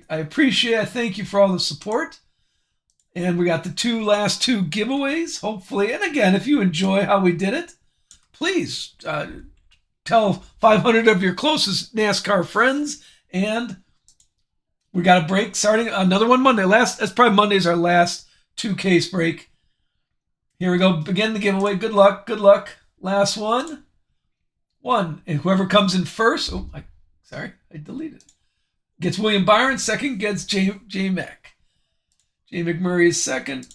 I appreciate it. Thank you for all the support. And we got the last two giveaways, hopefully. And again, if you enjoy how we did it, please tell 500 of your closest NASCAR friends. And we got a break starting another one Monday. That's probably Monday's our last 2-case break. Here we go. Begin the giveaway. Good luck. Good luck. Last one. And whoever comes in first. I deleted it. Gets William Byron. Second gets J Mac. J McMurray is second.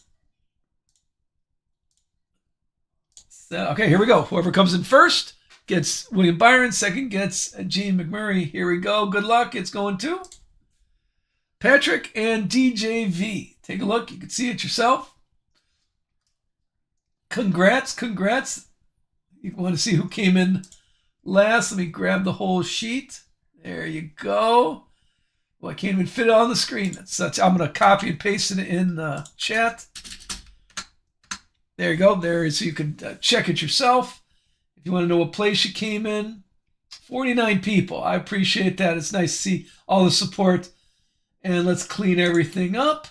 So, okay, here we go. Whoever comes in first gets William Byron. Second gets Gene McMurray. Here we go. Good luck. It's going to Patrick and DJV. Take a look. You can see it yourself. Congrats. You want to see who came in last? Let me grab the whole sheet. There you go. Well, I can't even fit it on the screen. I'm going to copy and paste it in the chat. There you go. There, so you can check it yourself. If you want to know what place you came in, 49 people. I appreciate that. It's nice to see all the support. And let's clean everything up.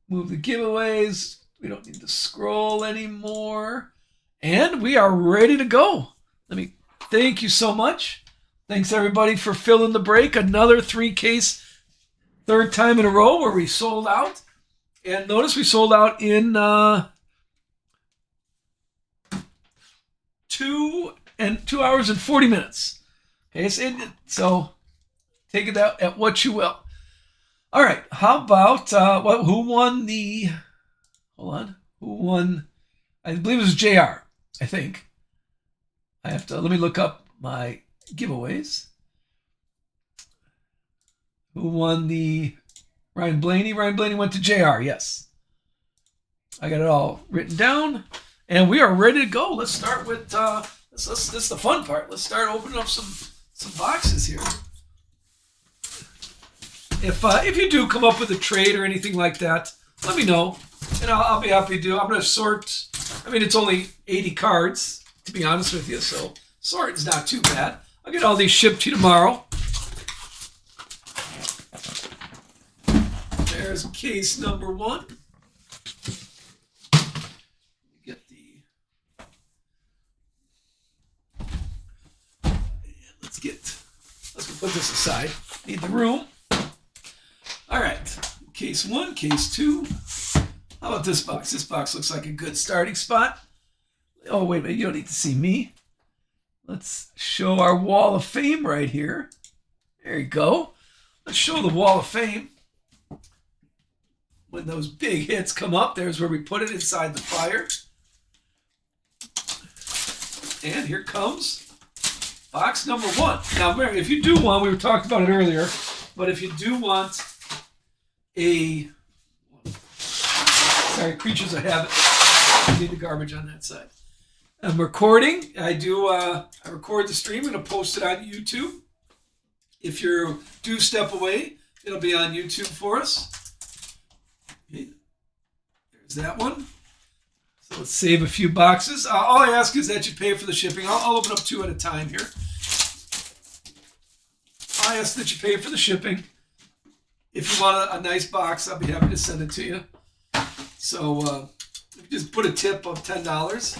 Move the giveaways. We don't need to scroll anymore. And we are ready to go. Thank you so much. Thanks everybody for filling the break. Another 3-case, third time in a row where we sold out. And notice we sold out in 2 hours and 40 minutes. Okay, so take it out at what you will. All right, how about who won the? Hold on, who won? I believe it was JR. I think. Let me look up my giveaways. Who won the Ryan Blaney? Ryan Blaney went to JR, yes. I got it all written down. And we are ready to go. Let's start with this is the fun part. Let's start opening up some boxes here. If you do come up with a trade or anything like that, let me know. And I'll be happy to. I'm going to sort. It's only 80 cards, to be honest with you, so sorting's not too bad. I'll get all these shipped to you tomorrow. There's case number 1. Let's put this aside. Need the room. All right. Case 1, case 2. How about this box? This box looks like a good starting spot. Oh, wait a minute. You don't need to see me. Let's show our wall of fame right here. There you go. Let's show the wall of fame. When those big hits come up, there's where we put it inside the fire. And here comes box number 1. Now, Mary, if you do want, we were talking about it earlier, but if you do want creatures of habit, I need the garbage on that side. I'm recording. I record the stream. I'm going to post it on YouTube. If you do step away, it'll be on YouTube for us. Okay. There's that one. So let's save a few boxes. All I ask is that you pay for the shipping. I'll open up 2 at a time here. I ask that you pay for the shipping. If you want a nice box, I'll be happy to send it to you. So if you just put a tip of $10.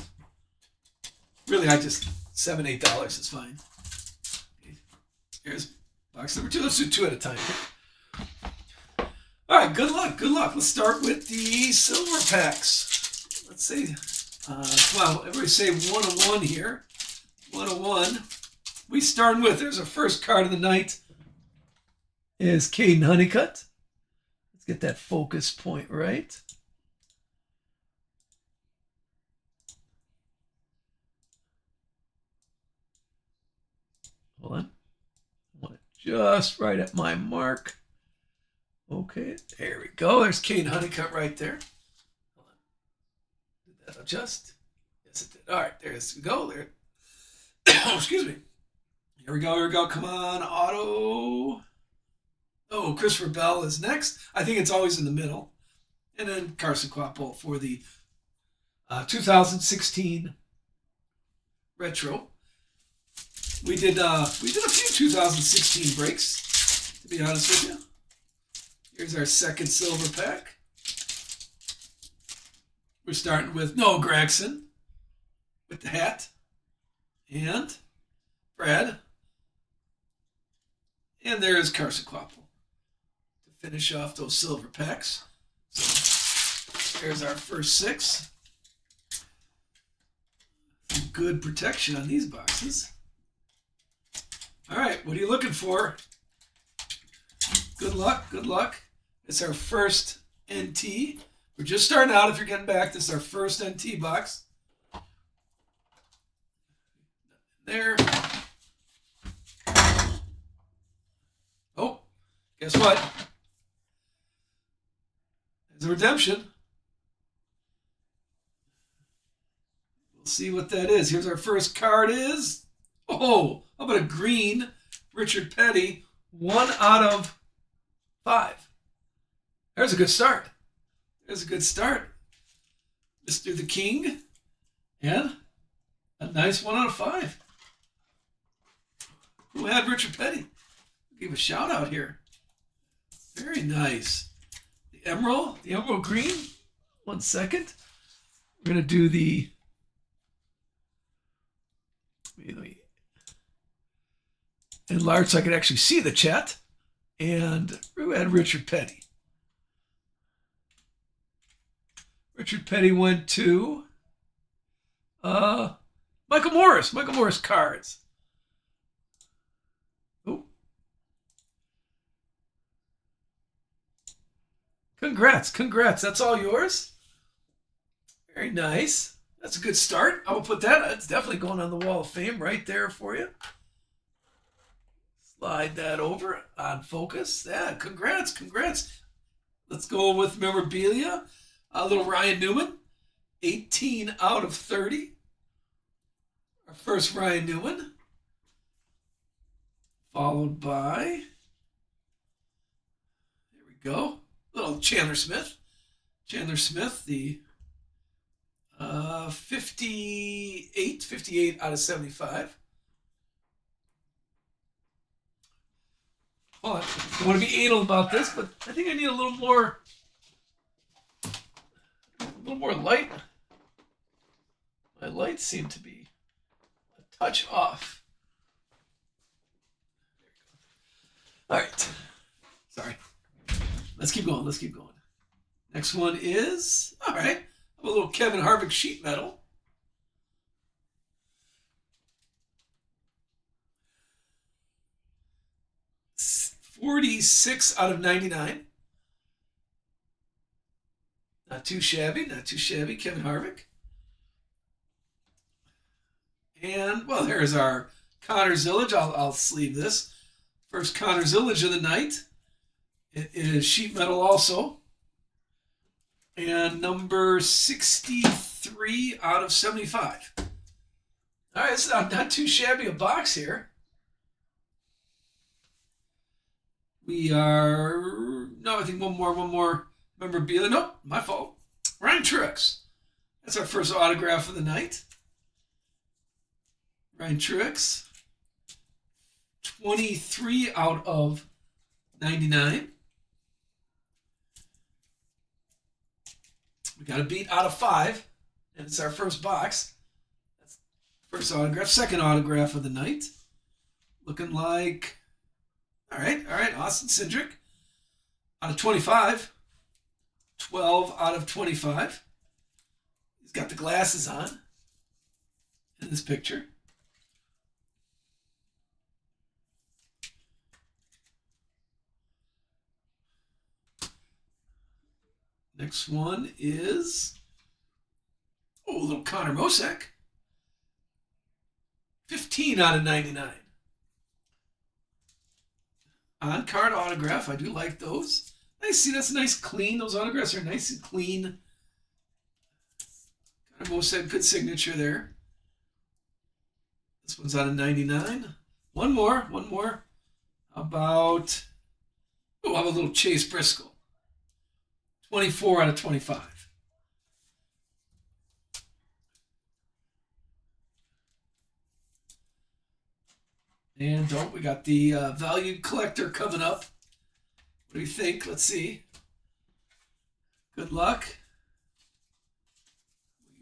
Really, $7, $8 is fine. Okay. Here's box number 2. Let's do 2 at a time. All right, good luck. Let's start with the silver packs. Let's see. Everybody say 101 here. 101. We start with, there's our first card of the night, is Caden Honeycutt. Let's get that focus point right. Hold on. I want it just right at my mark. Okay, there we go. There's Caden Honeycutt right there. Hold on. Did that adjust? Yes, it did. All right, there we go. There. Excuse me. Here we go. Come on, auto. Oh, Christopher Bell is next. I think it's always in the middle. And then Carson Quapple for the 2016 retro. We did a few 2016 breaks. to be honest with you. Here's our second silver pack. We're starting with Noah Gragson with the hat. And Brad. And there's Carson Kvapil to finish off those silver packs. So there's our first 6. Some good protection on these boxes. All right, what are you looking for? Good luck, good luck. It's our first NT. We're just starting out. If you're getting back, this is our first NT box. There. Oh, guess what? There's a redemption. We'll see what that is. Here's our first card is, oh, how about a green Richard Petty, 1 out of 5. There's a good start. There's a good start. Mr. the King. And a nice 1 out of 5. Who had Richard Petty? Give a shout out here. Very nice. The emerald green. 1 second. We're going to do the enlarge so I could actually see the chat. And who had Richard Petty? Richard Petty went to Michael Morris. Michael Morris cards. Oh. Congrats. That's all yours. Very nice. That's a good start. I will put that. That's definitely going on the Wall of Fame right there for you. Slide that over on focus. Yeah, congrats. Let's go with memorabilia. A little Ryan Newman, 18 out of 30. Our first Ryan Newman. Followed by, there we go, little Chandler Smith. The 58 out of 75. Oh, I don't want to be anal about this, but I think I need a little more light. My lights seem to be a touch off. All right. Sorry. Let's keep going. Next one is, all right, a little Kevin Harvick sheet metal. $46 out of 99. Not too shabby, Kevin Harvick. And, well, there's our Connor Zillage. I'll sleeve this. First Connor Zillage of the night. It is sheet metal also. And number 63 out of 75. All right, it's not too shabby a box here. We are, no, I think one more memorabilia. Nope, my fault. Ryan Truex. That's our first autograph of the night. Ryan Truex. 23 out of 99. We got a beat out of 5. And it's our first box. That's first autograph. Second autograph of the night. Looking like, all right, Austin Cindric. Out of 25. 12 out of 25. He's got the glasses on in this picture. Next one is, a little Connor Mosek. 15 out of 99. On-card autograph. I do like those. Nice. See, that's nice, clean. Those autographs are nice and clean. Connor Mosek, good signature there. This one's out of 99. One more. How about, how about a little Chase Briscoe. 24 out of 25. And we got the valued collector coming up. What do you think? Let's see. Good luck.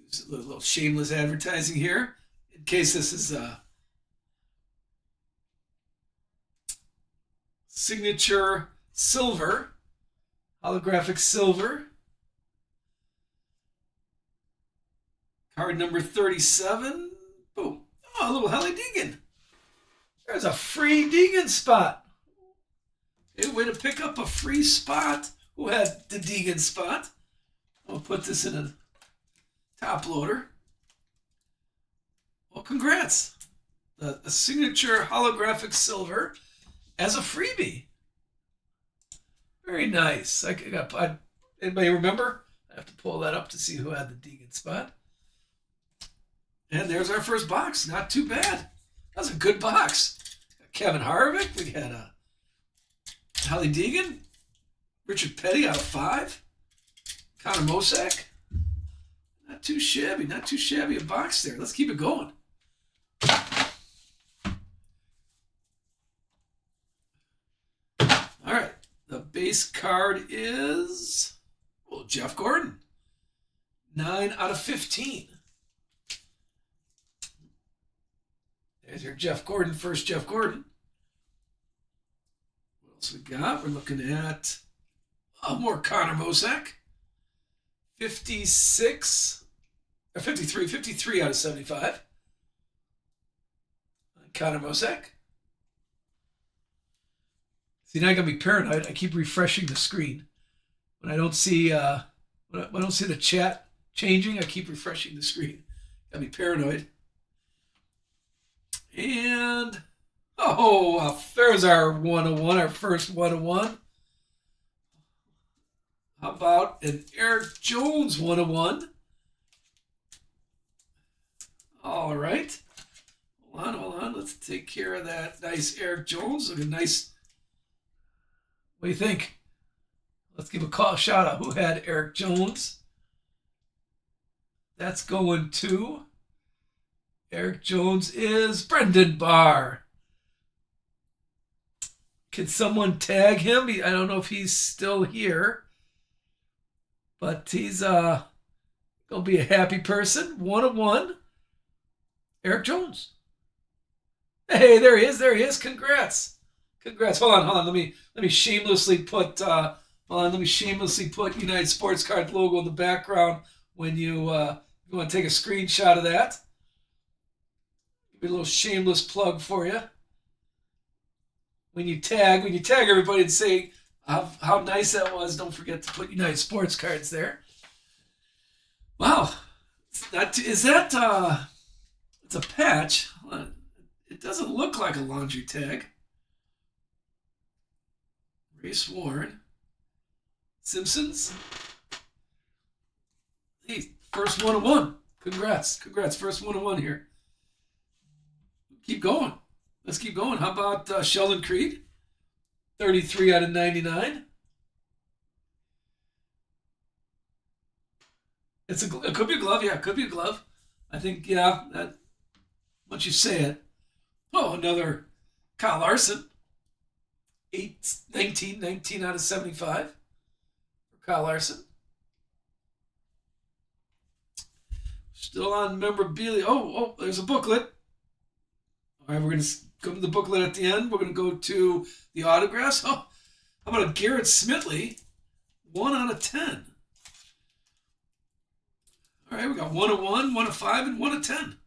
Use a little shameless advertising here in case this is signature silver, holographic silver. Card number 37. Boom. Oh, a little Helly Deegan. There's a free Deegan spot. Okay, way to pick up a free spot. Who had the Deegan spot? I'll put this in a top loader. Well, congrats. A signature holographic silver as a freebie. Very nice. Anybody remember? I have to pull that up to see who had the Deegan spot. And there's our first box. Not too bad. That was a good box. Kevin Harvick. We had a Helly Deegan. Richard Petty out of 5. Connor Mosack. Not too shabby. Not too shabby a box there. Let's keep it going. All right. The base card is, well, Jeff Gordon. 9 out of 15. There's your Jeff Gordon, first Jeff Gordon. What else we got? We're looking at more Connor Mosack. 53 out of 75. Connor Mosack. See, now I gotta be paranoid. I keep refreshing the screen. When I don't see when I don't see the chat changing, I keep refreshing the screen. Gotta be paranoid. And there's our 101, our first 101. How about an Eric Jones 101? All right. Hold on. Let's take care of that nice Eric Jones. Look at nice. What do you think? Let's give a shout out. Who had Eric Jones? That's going to Eric Jones is Brendan Barr. Can someone tag him? I don't know if he's still here, but he's gonna be a happy person. 101, Eric Jones. Hey, there he is. Congrats. Hold on. Let me shamelessly put United Sports Card logo in the background when you want to take a screenshot of that. Give me a little shameless plug for you. When you tag everybody and say how nice that was, don't forget to put United Sports Cards there. Wow, it's a patch. It doesn't look like a laundry tag. Race Warren. Simpsons. Hey, first 101. Congrats. First 101 here. Keep going. Let's keep going. How about Sheldon Creed? 33 out of 99. It could be a glove. Yeah, it could be a glove. I think, that once you say it. Oh, another Kyle Larson. 19 out of 75 for Kyle Larson. Still on memorabilia. Oh, there's a booklet. All right, we're going to go to the booklet at the end. We're going to go to the autographs. Oh, how about a Garrett Smitley? 1 out of 10. All right, we got 1 of 1, 1 of 5, and 1 of 10.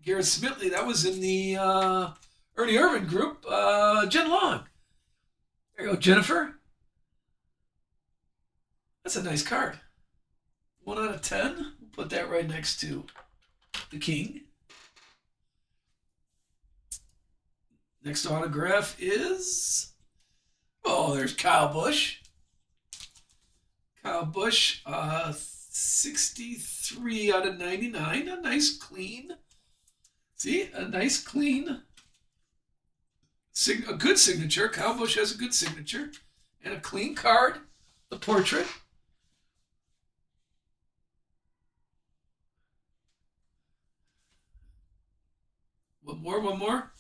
Garrett Smitley, that was in the Ernie Irvin group. Jen Long. There you go, Jennifer. That's a nice card. 1 out of 10. We'll put that right next to the King. Next autograph is, there's Kyle Busch. 63 out of 99. A nice clean. See, a good signature. Kyle Busch has a good signature. And a clean card. The portrait. One more.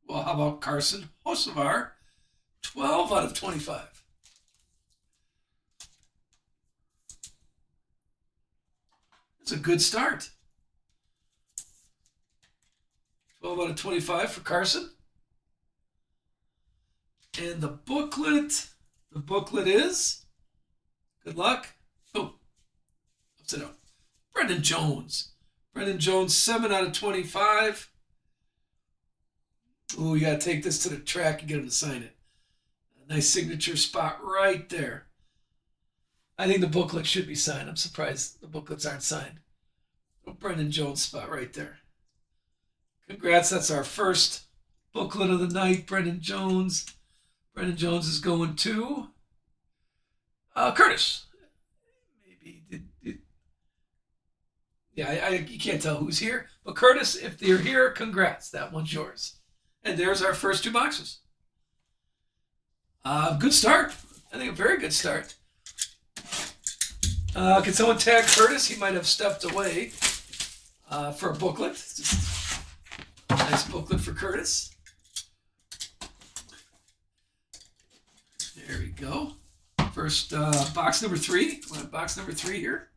Well, how about Carson Hocevar? 12 out of 25. That's a good start. 12 out of 25 for Carson. And the booklet is, good luck. Oh, upside down. Brendan Jones. Brendan Jones, 7 out of 25. Ooh, you got to take this to the track and get him to sign it. A nice signature spot right there. I think the booklet should be signed. I'm surprised the booklets aren't signed. Brendan Jones spot right there. Congrats, that's our first booklet of the night, Brendan Jones. Brendan Jones is going to Curtis. Maybe you can't tell who's here, but Curtis, if you're here, congrats. That one's yours. And there's our first 2 boxes. Good start. I think a very good start. Can someone tag Curtis? He might have stepped away for a booklet. Just a nice booklet for Curtis. There we go. First box number 3. Box number 3 here.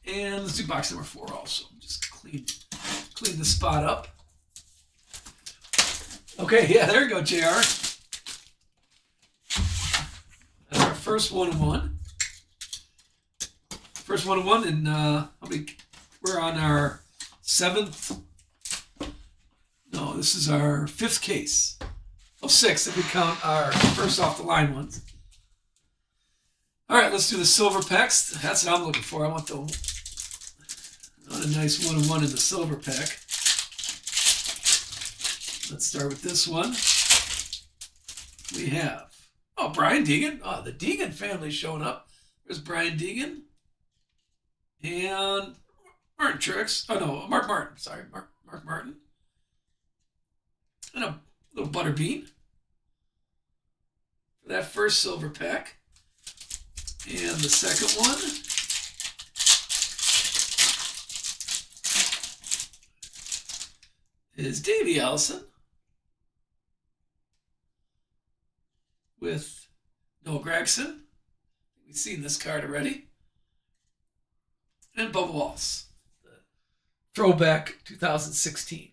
And let's do box number 4 also. Just clean the spot up. Okay, yeah, there you go, JR. That's our first 1-1. First 1-1, and we're on our 7th. No, this is our 5th case. Oh, 6th if we count our first off the line ones. All right, let's do the silver packs. That's what I'm looking for. I want a nice 1-1 in the silver pack. Let's start with this one. We have, Brian Deegan. Oh, the Deegan family showing up. There's Brian Deegan. And Martin Truex. Oh, no, Mark Martin. Sorry, Mark Martin. And a little Butterbean for that first silver pack. And the second one is Davey Allison with Noah Gragson. We've seen this card already. And Bubba Wallace, the throwback 2016.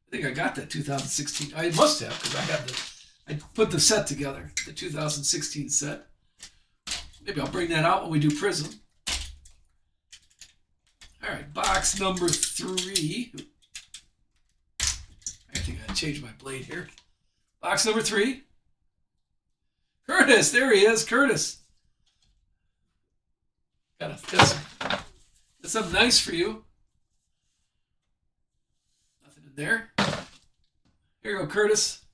I think I got that 2016. I must have, because I put the set together, the 2016 set. Maybe I'll bring that out when we do Prism. All right, box number 3. I think I changed my blade here. Box number 3. Curtis, there he is, Curtis. Got something nice for you. Nothing in there. Here you go, Curtis.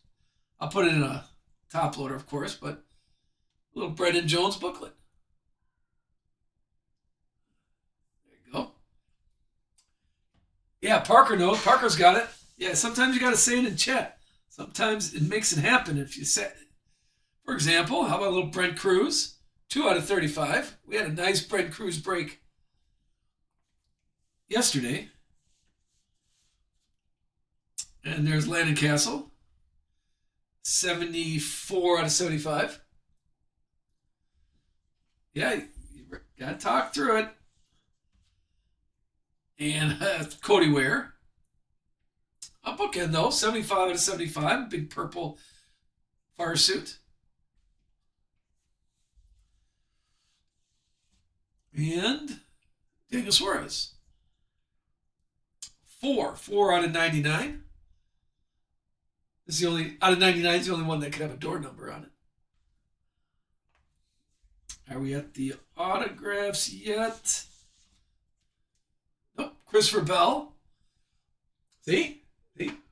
I'll put it in a top loader, of course, but a little Brendan Jones booklet. There you go. Yeah, Parker knows. Parker's got it. Yeah, sometimes you got to say it in chat. Sometimes it makes it happen if you say it. For example, how about a little Brent Cruz? 2 out of 35. We had a nice Brent Cruz break yesterday. And there's Landon Castle. 74 out of 75. Yeah, you got to talk through it. And Cody Ware. A bookend, though. 75 out of 75. Big purple fire suit. And Daniel Suarez. 4 out of 99. This is the only, out of 99 is the only one that could have a door number on it. Are we at the autographs yet? Nope. Christopher Bell. See?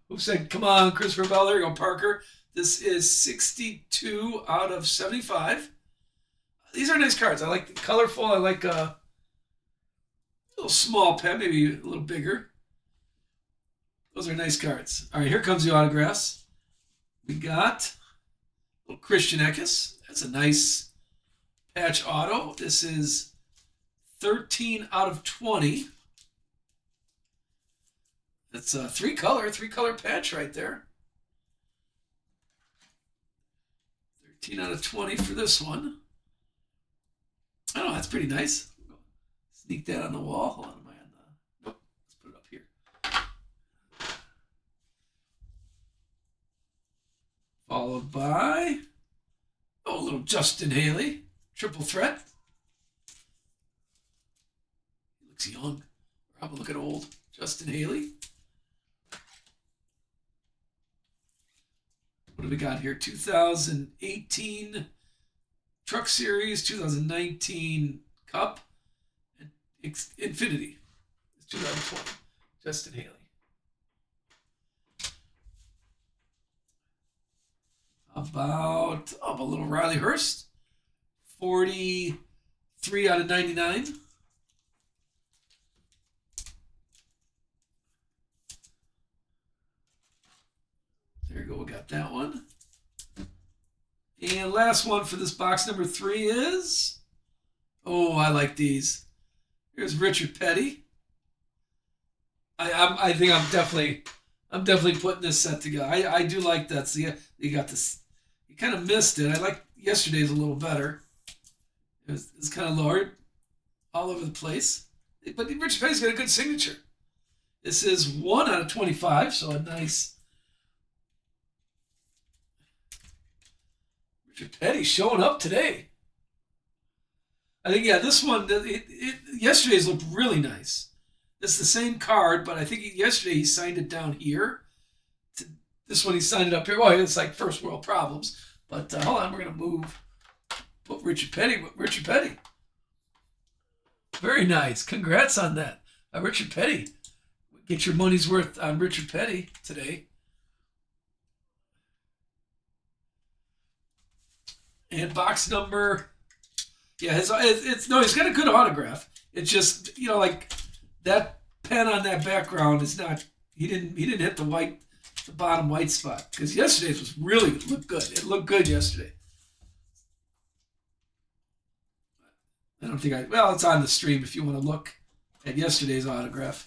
Who said, come on, Christopher Bell? There you go, Parker. This is 62 out of 75. These are nice cards. I like the colorful. I like a little small pen, maybe a little bigger. Those are nice cards. All right, here comes the autographs. We got a little Christian Eckes. That's a nice patch auto. This is 13 out of 20. It's a three color patch right there. 13 out of 20 for this one. Oh, that's pretty nice. Sneak that on the wall. Hold on, am I on the... Nope, let's put it up here. Followed by, oh, a little Justin Haley. Triple threat. He looks young. I'm looking old. Justin Haley. What do we got here? 2018 Truck Series, 2019 Cup, and Infinity. It's 2020. Justin Haley. About a little Riley Hurst. 43 out of 99. There you go, we got that one. And last one for this box number 3 is, oh, I like these. Here's Richard Petty. I think I'm definitely putting this set together. I do like that. So you got this. You kind of missed it. I like yesterday's a little better. It's kind of lowered all over the place. But Richard Petty's got a good signature. This is 1 out of 25, so a nice. Richard Petty showing up today. I think, yeah, this one, yesterday's looked really nice. It's the same card, but I think yesterday he signed it down here. This one he signed it up here. Well, it's like first world problems. But hold on, we're going to put Richard Petty with Richard Petty. Very nice. Congrats on that. Richard Petty. Get your money's worth on Richard Petty today. And box number, yeah, he's got a good autograph. It's just, like that pen on that background is not. He didn't hit the bottom white spot because yesterday's was really looked good. It looked good yesterday. I don't think it's on the stream if you want to look at yesterday's autograph.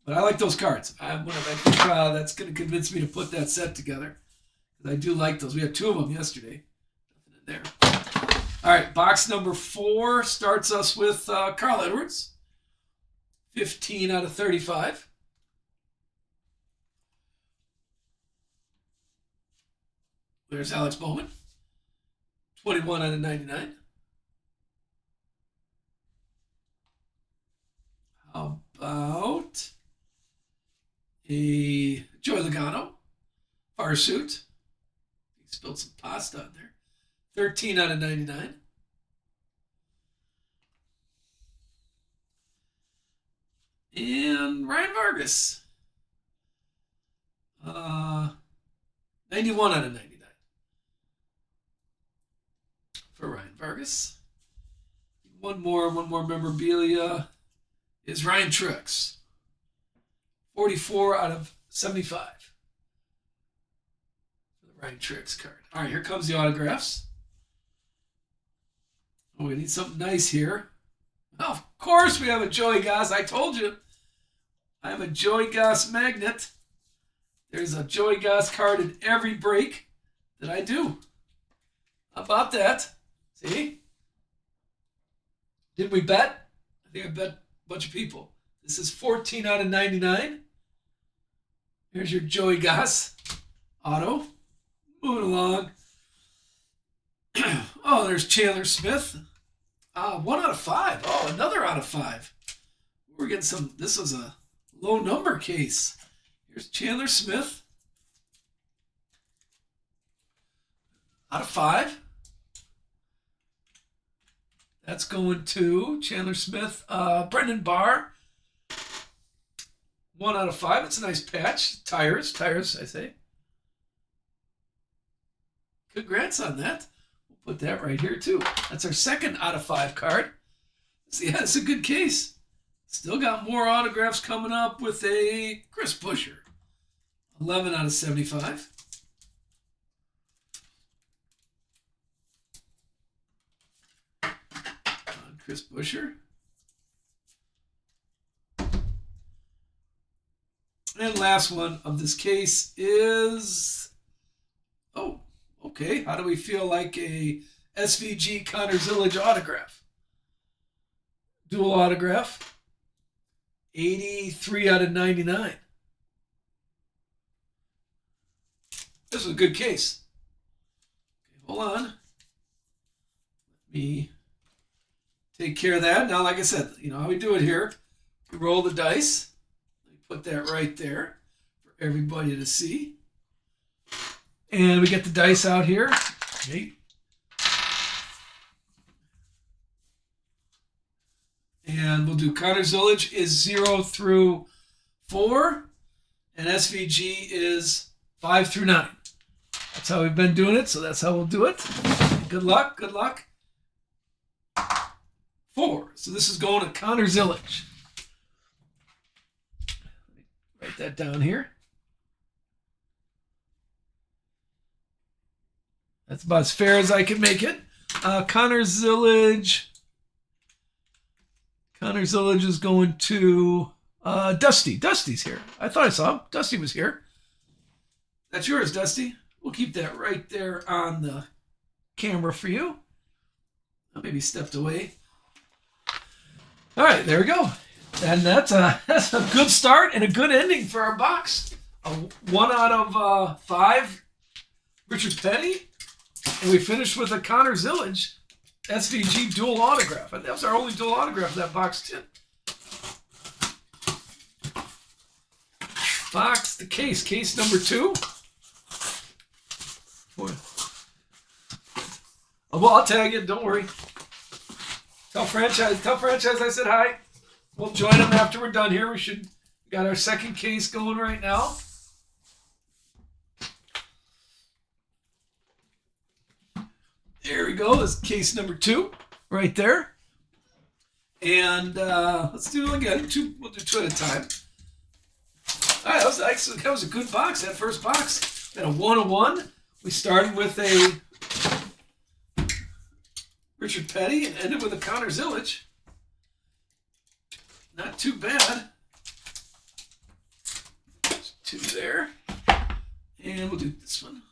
But I like those cards. I think that's going to convince me to put that set together because I do like those. We had 2 of them yesterday. There. All right, box number 4 starts us with Carl Edwards, 15 out of 35. There's Alex Bowman, 21 out of 99. How about a Joey Logano, fire suit? He spilled some pasta on there. 13 out of 99. And Ryan Vargas. 91 out of 99. For Ryan Vargas. One more memorabilia is Ryan Truex. 44 out of 75. For the Ryan Truex card. All right, here comes the autographs. Oh, we need something nice here. Oh, of course we have a Joey Goss. I told you. I am a Joey Goss magnet. There's a Joey Goss card in every break that I do. How about that? See? Did we bet? I think I bet a bunch of people. This is 14 out of 99. Here's your Joey Goss auto. Moving along. Oh, there's Chandler Smith. 1 out of 5. Oh, another out of 5. We're getting some. This was a low number case. Here's Chandler Smith. Out of 5. That's going to Chandler Smith. Brendan Barr. 1 out of 5. It's a nice patch. Tires, I say. Congrats on that. Put that right here too. That's our 2nd out of 5 card. So yeah, it's a good case. Still got more autographs coming up with a Chris Buescher. 11 out of 75. Chris Buescher. And last one of this case is, oh, okay. How do we feel like a SVG Connor Zillage autograph? Dual autograph. 83 out of 99. This is a good case. Okay, hold on. Let me take care of that. Now, like I said, you know how we do it here. We roll the dice. Put that right there for everybody to see. And we get the dice out here. Okay. And we'll do Connor Zillage is 0 through 4. And SVG is 5 through 9. That's how we've been doing it, so that's how we'll do it. Good luck, good luck. 4. So this is going to Connor Zillage. Write that down here. That's about as fair as I can make it. Connor Zillage. Connor Zillage is going to Dusty. Dusty's here. I thought I saw him. Dusty was here. That's yours, Dusty. We'll keep that right there on the camera for you. I maybe stepped away. All right, there we go. And that's a good start and a good ending for our box. 1 out of 5, Richard Petty. And we finished with a Connor Zillage SVG dual autograph. And that was our only dual autograph in that box, too. Box, the case number 2. Oh, well, I'll tag it. Don't worry. Tell franchise I said hi. We'll join them after we're done here. We got our second case going right now. There we go. This is case number 2 right there. And let's do it again. We'll do 2 at a time. All right, that was a good box, that first box. Then a 1-1. We started with a Richard Petty and ended with a Connor Zillage. Not too bad. There's 2 there. And we'll do this one.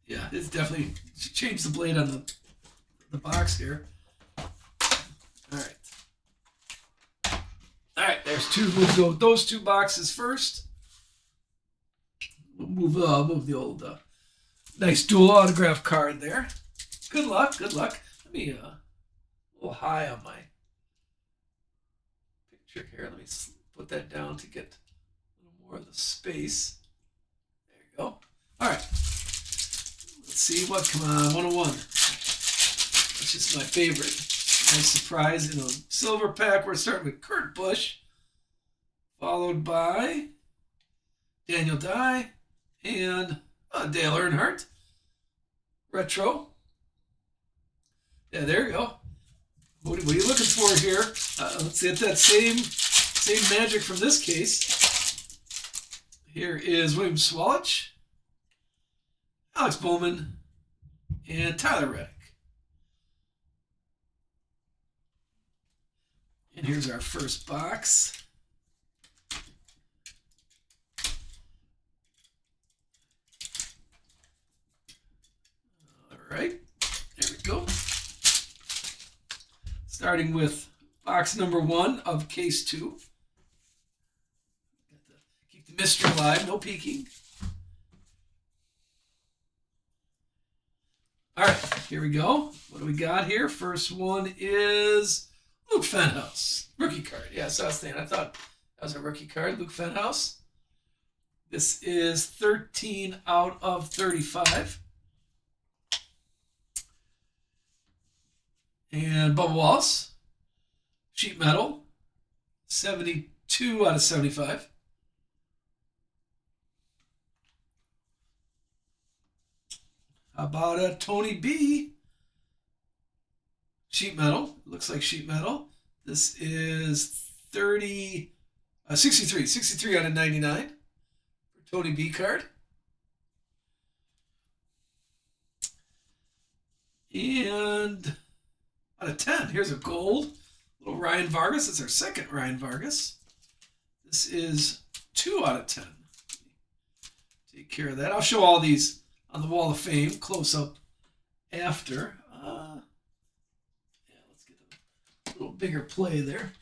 Yeah, it's definitely changed the blade on the box here. All right. All right, there's 2. We'll go with those 2 boxes first. We'll move the old nice dual autograph card there. Good luck, good luck. Let me a little high on my picture here. Let me put that down to get a little more of the space. There you go. All right. Let's see what, come on, 101. That's just my favorite. Nice surprise in a silver pack. We're starting with Kurt Busch, followed by Daniel Dye and Dale Earnhardt. Retro. Yeah, there you go. What are you looking for here? Let's get that same magic from this case. Here is William Swalich, Alex Bowman, and Tyler Reddick. And here's our first box. All right, there we go. Starting with box number 1 of case 2. Keep the mystery alive, no peeking. All right, here we go. What do we got here? First one is Luke Fenhouse. Rookie card. Yes, I was thinking. I thought that was a rookie card. Luke Fenhouse. This is 13 out of 35. And Bubba Wallace. Sheet metal. 72 out of 75. How about Tony B? Sheet metal. Looks like sheet metal. This is 63 out of 99 for Tony B card. And out of 10, here's a gold. Little Ryan Vargas. It's our second Ryan Vargas. This is 2 out of 10. Take care of that. I'll show all these on the Wall of Fame close up after. Yeah, let's get a little bigger play there.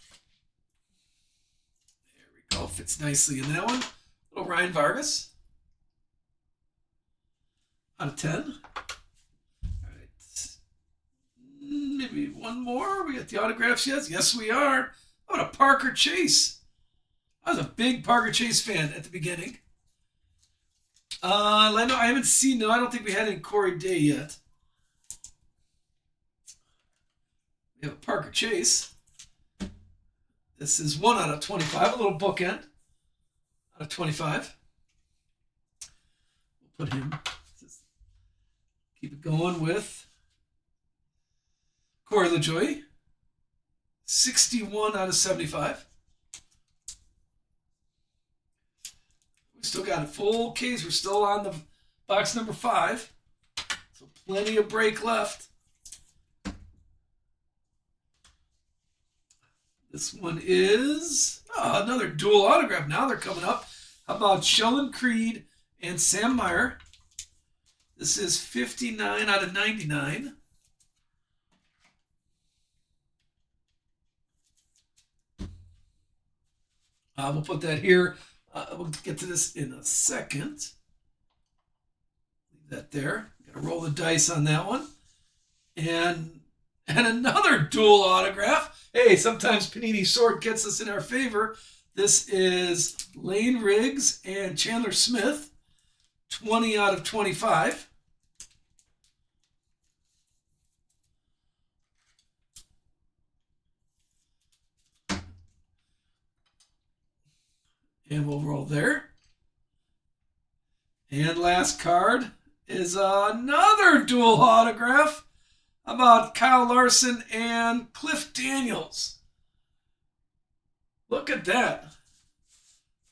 There we go. Fits nicely in that one. Little Ryan Vargas. Out of 10. All right. Maybe one more. We got the autographs yet? Yes, we are. How about a Parker Chase? I was a big Parker Chase fan at the beginning. Lando, I haven't seen, no, I don't think we had any Corey Day yet. We have a Parker Chase. This is 1 out of 25, a little bookend. Out of 25. We'll put him, keep it going with Corey LaJoie. 61 out of 75. We still got a full case. We're still on the box number 5. So plenty of break left. This one is another dual autograph. Now they're coming up. How about Sheldon Creed and Sam Meyer? This is 59 out of 99. We'll put that here. We'll get to this in a second. Leave that there. Got to roll the dice on that one. And another dual autograph. Hey, sometimes Panini Sort gets us in our favor. This is Lane Riggs and Chandler Smith. 20 out of 25. And we'll roll there. And last card is another dual autograph. How about Kyle Larson and Cliff Daniels? Look at that.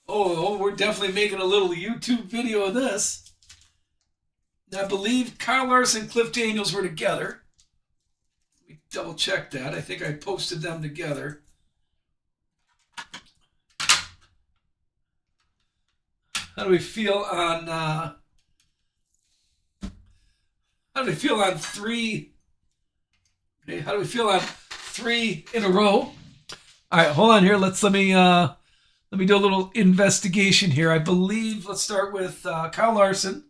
Oh, we're definitely making a little YouTube video of this. I believe Kyle Larson and Cliff Daniels were together. Let me double check that. I think I posted them together. How do we feel on 3? Okay, how do we feel on 3 in a row? All right, hold on here. Let me do a little investigation here. I believe let's start with Kyle Larson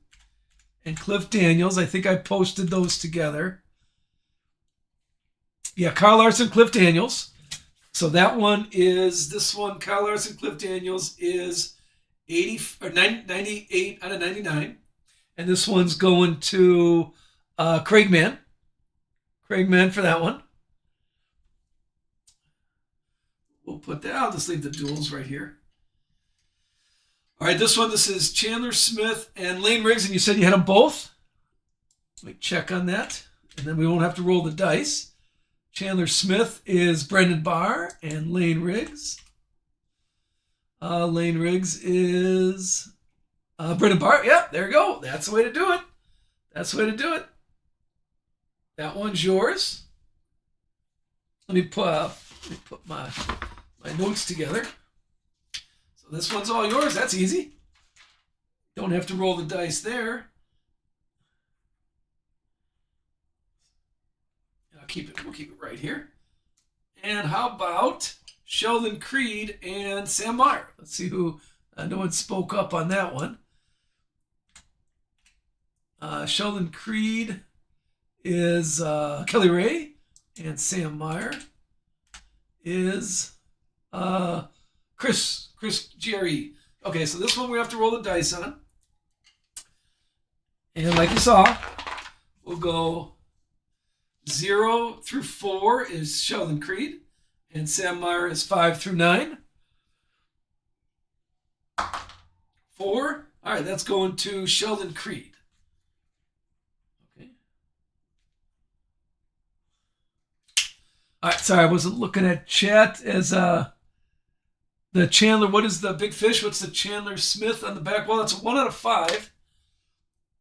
and Cliff Daniels. I think I posted those together. Yeah, Kyle Larson, Cliff Daniels. So that one is this one. Kyle Larson, Cliff Daniels is 98 out of 99. And this one's going to Craig Mann. Craig Mann for that one. We'll put that. I'll just leave the duels right here. All right, this is Chandler Smith and Lane Riggs, and you said you had them both? Let me check on that, and then we won't have to roll the dice. Chandler Smith is Brendan Barr, and Lane Riggs. Lane Riggs is Brendan Barr. Yep, there you go. That's the way to do it. That's the way to do it. That one's yours. Let me put my notes together. So this one's all yours. That's easy. Don't have to roll the dice there. We'll keep it right here. And how about Sheldon Creed and Sam Meyer? Let's see who. No one spoke up on that one. Sheldon Creed is Kelly Ray, and Sam Meyer is Chris Jerry. Okay, so this one we have to roll the dice on. And like you saw, we'll go 0 through 4 is Sheldon Creed, and Sam Meyer is 5 through 9. 4. All right, that's going to Sheldon Creed. Okay. All right, sorry, I wasn't looking at chat as the Chandler. What is the big fish? What's the Chandler Smith on the back? Well, it's a 1 out of 5.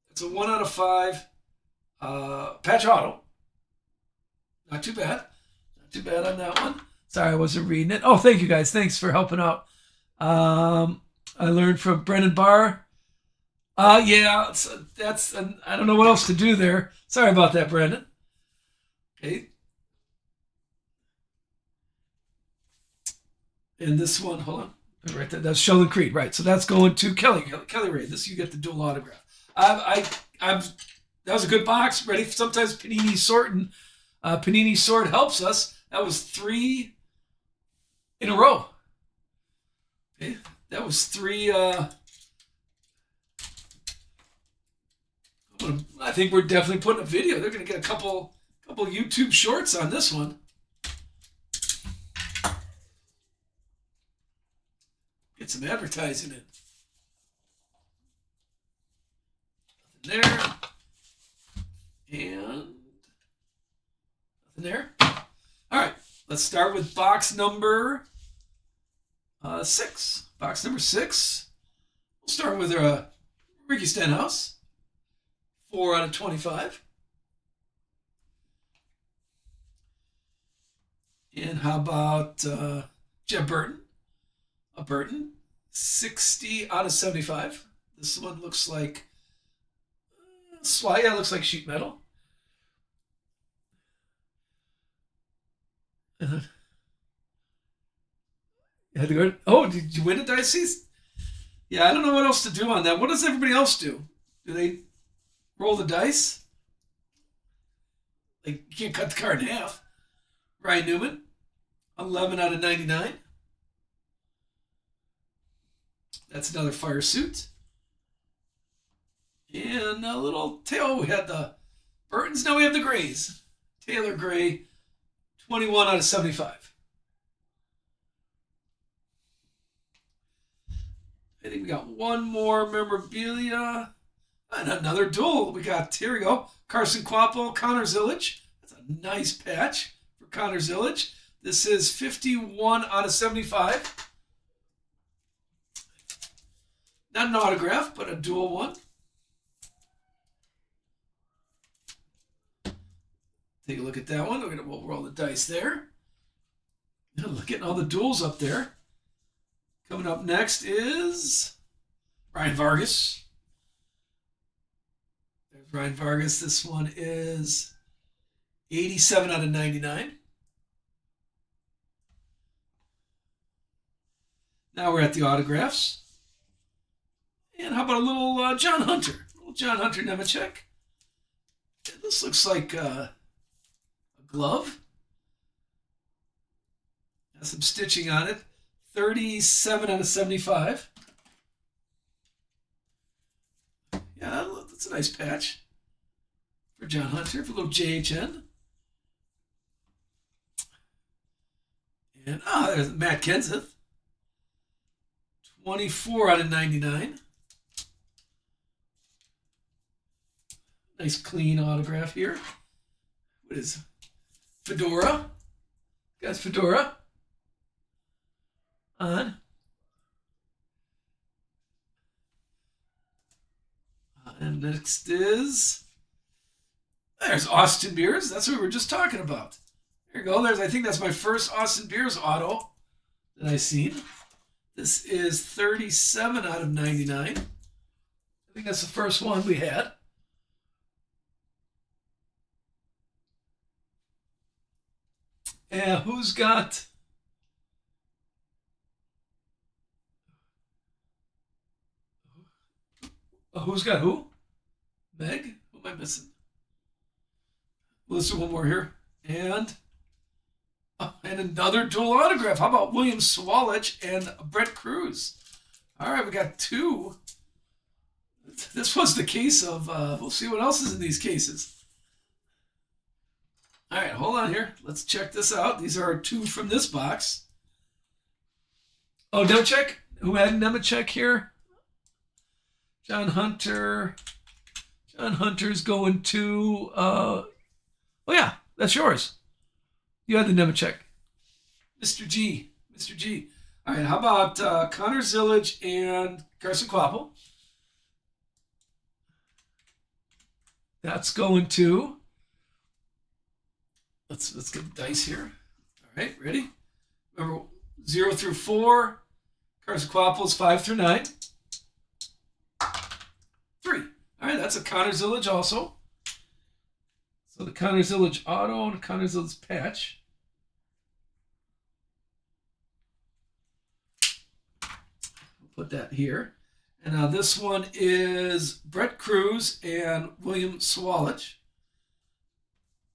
It's a 1 out of 5 patch auto. Not too bad. Not too bad on that one. Sorry, I wasn't reading it. Oh, thank you guys. Thanks for helping out. I learned from Brennan Barr. Yeah, that's I don't know what else to do there. Sorry about that, Brendan. Okay. And this one, hold on. Right there, that's Sheldon Creed, right? So that's going to Kelly Ray. This you get the dual autograph. I'm that was a good box. Ready? Sometimes Panini sorting. Panini sort helps us. That was 3 in a row. Okay. That was 3. I think we're definitely putting a video. They're going to get a couple YouTube shorts on this one. Get some advertising in. Nothing there. And nothing there. All right, let's start with box number 6. Box number 6. We'll start with Ricky Stenhouse. 4 out of 25. And how about Jeb Burton? A Burton. 60 out of 75. This one looks like yeah, looks like sheet metal. You had to go. Oh, did you win a dice? Yeah, I don't know what else to do on that. What does everybody else do? Do they roll the dice? Like, you can't cut the card in half. Ryan Newman, 11 out of 99. That's another fire suit. And a little tail. We had the Burtons. Now we have the Grays. Taylor Gray, 21 out of 75. I think we got one more memorabilia. And another duel. We got, here we go, Carson Quapple, Connor Zillage. That's a nice patch for Connor Zillage. This is 51 out of 75. Not an autograph, but a dual one. Take a look at that one. We'll roll the dice there. Getting all the duels up there. Coming up next is Ryan Vargas. There's Ryan Vargas. This one is 87 out of 99. Now we're at the autographs. And how about a little John Hunter? A little John Hunter Nemechek. This looks like a glove. Has some stitching on it. 37 out of 75. Yeah, that's a nice patch for John Hunter, for a little JHN. And there's Matt Kenseth. 24 out of 99. Nice clean autograph here. What is Fedora? Got Fedora on. And next is, there's Austin Beers. That's what we were just talking about. There you go. I think that's my first Austin Beers auto that I've seen. This is 37 out of 99. I think that's the first one we had. And who's got... who's got who? Meg? Who am I missing? Let's do one more here. And another dual autograph. How about William Swalich and Brett Cruz? All right, we got 2. This was the case of, we'll see what else is in these cases. All right, hold on here. Let's check this out. These are 2 from this box. Oh, Nemechek? Who had Nemechek here? John Hunter. John Hunter's going to, oh yeah, that's yours. You had the Nemechek. Mr. G. Mr. G. All right, how about Connor Zillage and Carson Quapple? That's going to let's get the dice here. All right, ready? Remember 0 through 4. Cards and Quapples 5 through 9. 3. All right, that's a Connor's Village also. So the Connor's Village Auto and the Connor's Village Patch. We'll put that here. And now this one is Brett Cruz and William Swalich.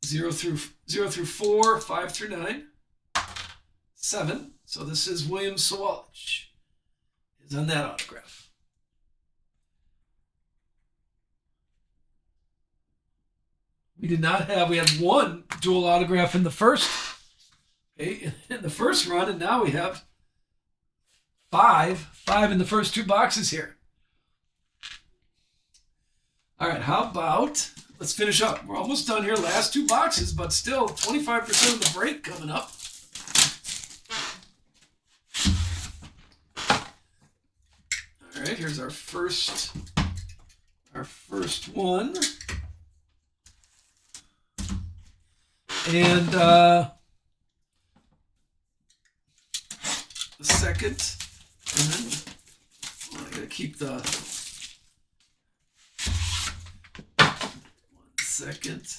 0 through 4, 5 through 9, 7. So this is William Swalich. Is on that autograph. We had one dual autograph in the first, okay, in the first run, and now we have five in the first 2 boxes here. All right, how about, let's finish up. We're almost done here, last 2 boxes, but still 25% of the break coming up. All right, here's our first one. And the second, and then I gotta keep the 1 second,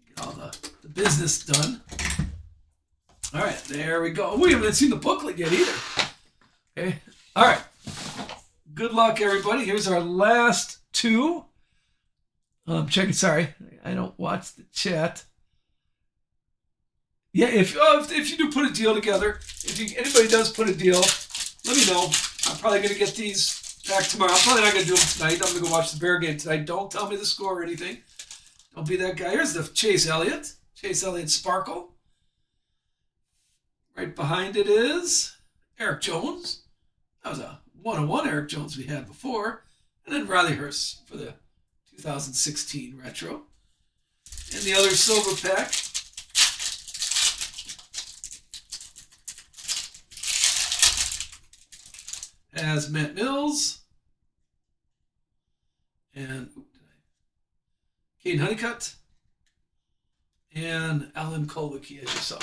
get all the business done. All right, there we go. We haven't seen the booklet yet either. Okay, all right. Good luck, everybody. Here's our last 2. Check it. Sorry, I don't watch the chat. Yeah, if you do put a deal together, anybody does put a deal, let me know. I'm probably going to get these back tomorrow. I'm probably not going to do them tonight. I'm going to go watch the Bear game tonight. Don't tell me the score or anything. Don't be that guy. Here's the Chase Elliott Sparkle. Right behind it is Eric Jones. That was a 1-on-1 Eric Jones we had before. And then Riley Hurst for the 2016 Retro. And the other silver pack has Matt Mills and Kane Honeycutt and Alan Kolwicki, as you saw.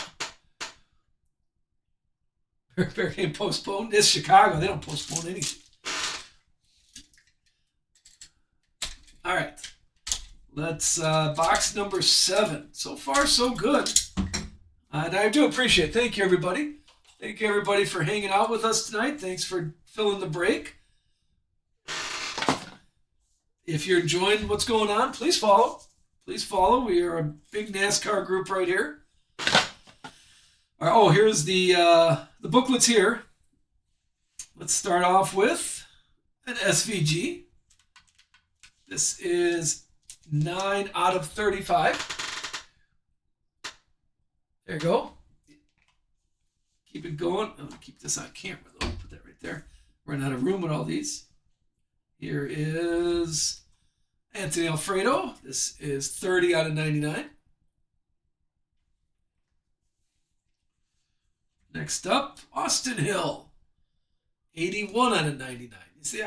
Bear game postponed. It's Chicago. They don't postpone anything. All right. Let's box number 7. So far, so good. And I do appreciate it. Thank you, everybody. Thank you, everybody, for hanging out with us tonight. Thanks for filling the break. If you're enjoying what's going on, please follow. Please follow. We are a big NASCAR group right here. All right, oh, here's the booklets here. Let's start off with an SVG. This is 9 out of 35. There you go. Keep it going. I'm going to keep this on camera, though. Put that right there. Run out of room with all these. Here is Anthony Alfredo. This is 30 out of 99. Next up, Austin Hill. 81 out of 99. You see,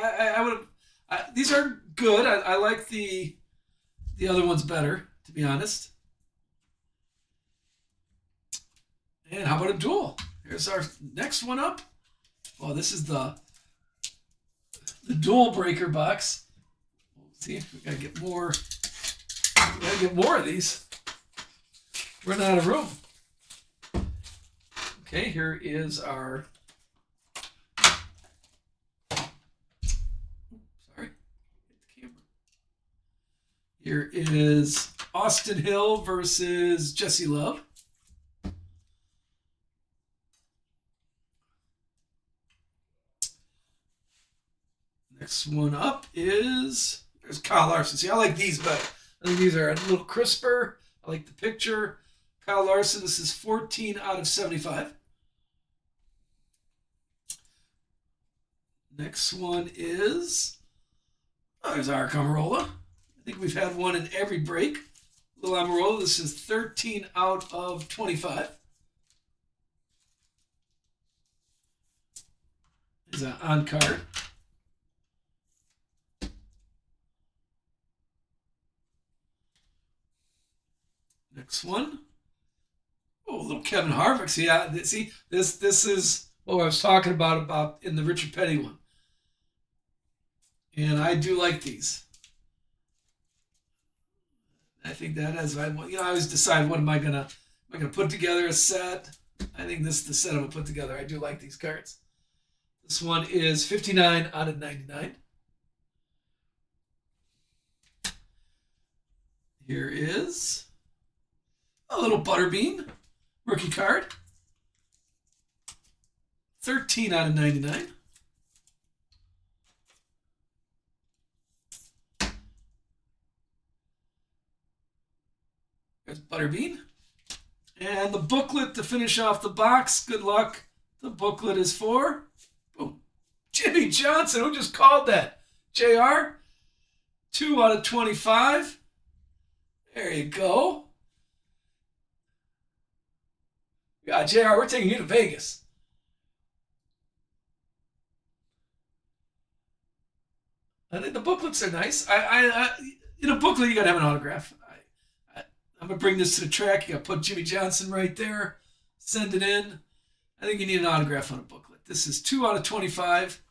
these are good. I like the other ones better, to be honest. And how about a duel? Here's our next one up. Oh, this is the dual breaker box. See, we gotta get more. We gotta get more of these. Run out of room. Okay, here is our. Sorry, hit the camera. Here is Austin Hill versus Jesse Love. Next one up is, there's Kyle Larson. See, I like these better. I think these are a little crisper. I like the picture. Kyle Larson, this is 14 out of 75. Next one is, there's our Amarola. I think we've had one in every break. Little Amarola, this is 13 out of 25. Is an on card. Next one, Oh, little Kevin Harvick. See, this is what I was talking about in the Richard Petty one. And I do like these. I think that as I always decide what am I gonna put together a set. I think this is the set I'm gonna put together. I do like these cards. This one is 59 out of 99. Here is a little Butterbean rookie card. 13 out of 99. There's Butterbean. And the booklet to finish off the box. Good luck. The booklet is for Jimmy Johnson. Who just called that? JR. 2 out of 25. There you go. Yeah, JR, we're taking you to Vegas. I think the booklets are nice. In a booklet, you got to have an autograph. I'm going to bring this to the track. You got to put Jimmy Johnson right there. Send it in. I think you need an autograph on a booklet. This is 2 out of 25.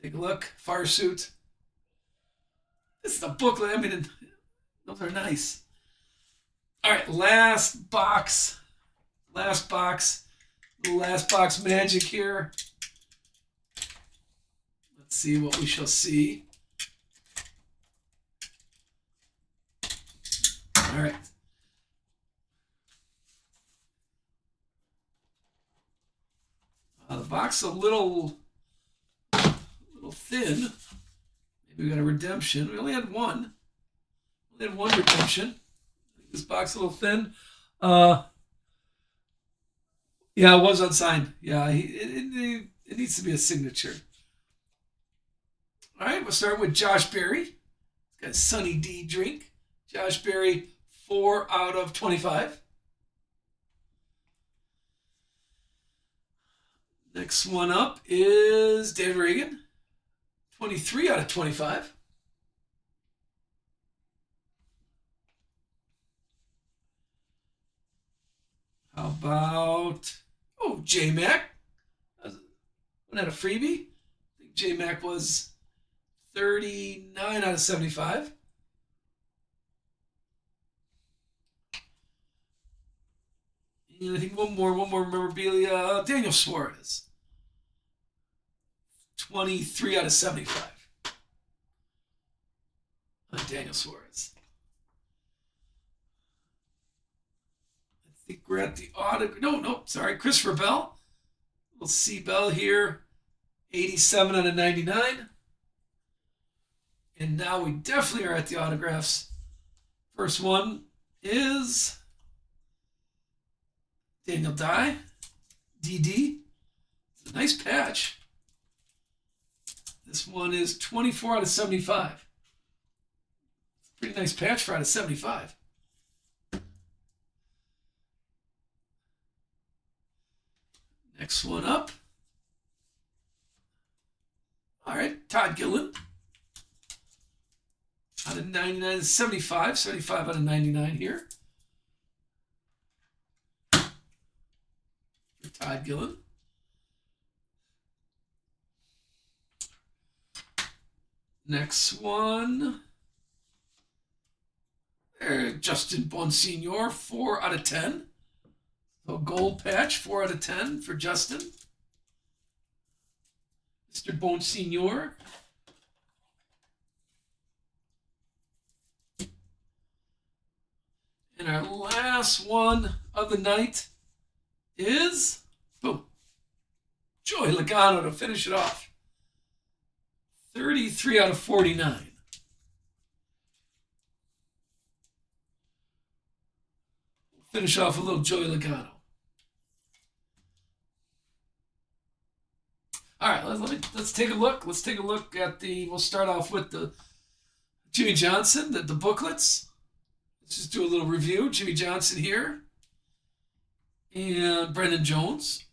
Take a look. Fire suit. This is the booklet. I mean, those are nice. All right, last box. Last box magic here. Let's see what we shall see. All right. The box a little thin. Maybe we got a redemption. We only had one. We had one redemption. This box a little thin. Yeah, it was unsigned. Yeah, it needs to be a signature. All right, we'll start with Josh Berry. He's got Sunny D drink. Josh Berry, 4 out of 25. Next one up is David Reagan, 23 out of 25. How about, J-Mac? Wasn't that a freebie? I think J-Mac was 39 out of 75. And I think one more memorabilia. Daniel Suarez. 23 out of 75. Daniel Suarez. I think we're at the autograph. No, sorry. Christopher Bell. We'll see Bell here. 87 out of 99. And now we definitely are at the autographs. First one is Daniel Dye, DD. It's a nice patch. This one is 24 out of 75. Pretty nice patch for out of 75. Next one up. All right, Todd Gillen. Out of 99 to 75. 75 out of 99 here. Todd Gillen. Next one. There, Justin Bonsignor, 4 out of 10. So gold patch, 4 out of 10 for Justin. Mr. Bonsignor. And our last one of the night is, Joey Logano to finish it off. 33 out of 49. Finish off a little Joey Logano. All right, let's take a look. Let's take a look at we'll start off with the Jimmy Johnson, the booklets. Let's just do a little review. Jimmy Johnson here. And Brendan Jones.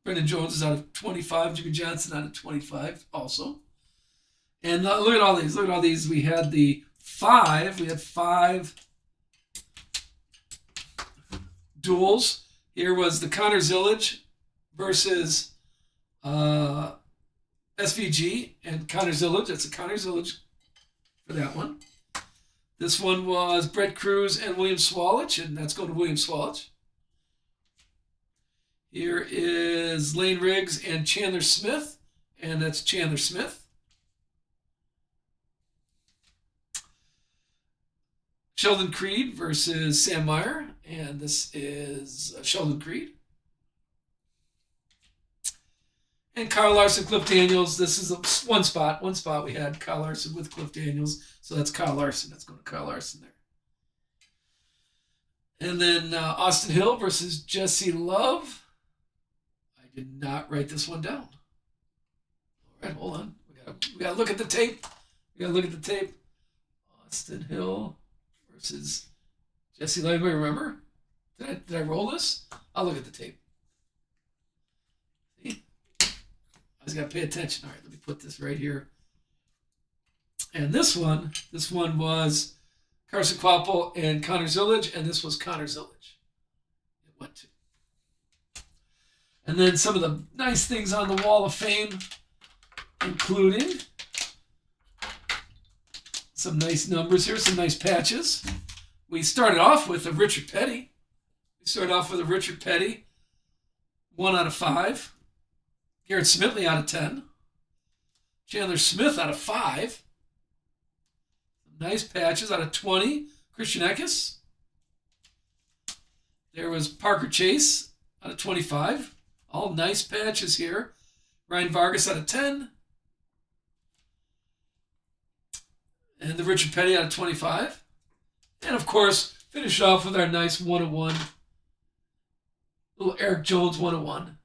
Brendan Jones is out of 25. Jimmy Johnson out of 25 also. And look at all these. Look at all these. We had the 5. We had 5 duels. Here was the Connor Zillage versus SVG and Connor Zillage. That's a Connor Zillage for that one. This one was Brett Cruz and William Swallich, and that's going to William Swallich. Here is Lane Riggs and Chandler Smith, and that's Chandler Smith. Sheldon Creed versus Sam Meyer, and this is Sheldon Creed. And Kyle Larson, Cliff Daniels. This is one spot we had Kyle Larson with Cliff Daniels, so that's Kyle Larson. That's going to Kyle Larson there. And then Austin Hill versus Jesse Love. I did not write this one down. All right, hold on. We got to look at the tape. Austin Hill versus Jesse Love. Remember? Did I roll this? I'll look at the tape. See? I just got to pay attention. All right, let me put this right here. And this one was Carson Kvapil and Connor Zillage, and this was Connor Zillage. It went to. And then some of the nice things on the Wall of Fame, including some nice numbers here, some nice patches. We started off with a Richard Petty. 1 out of 5. Garrett Smitley out of 10. Chandler Smith out of 5. Nice patches out of 20. Christian Eckes. There was Parker Chase out of 25. All nice patches here. Ryan Vargas out of 10. And the Richard Petty out of 25. And of course, finish off with our nice 101. Little Eric Jones 101.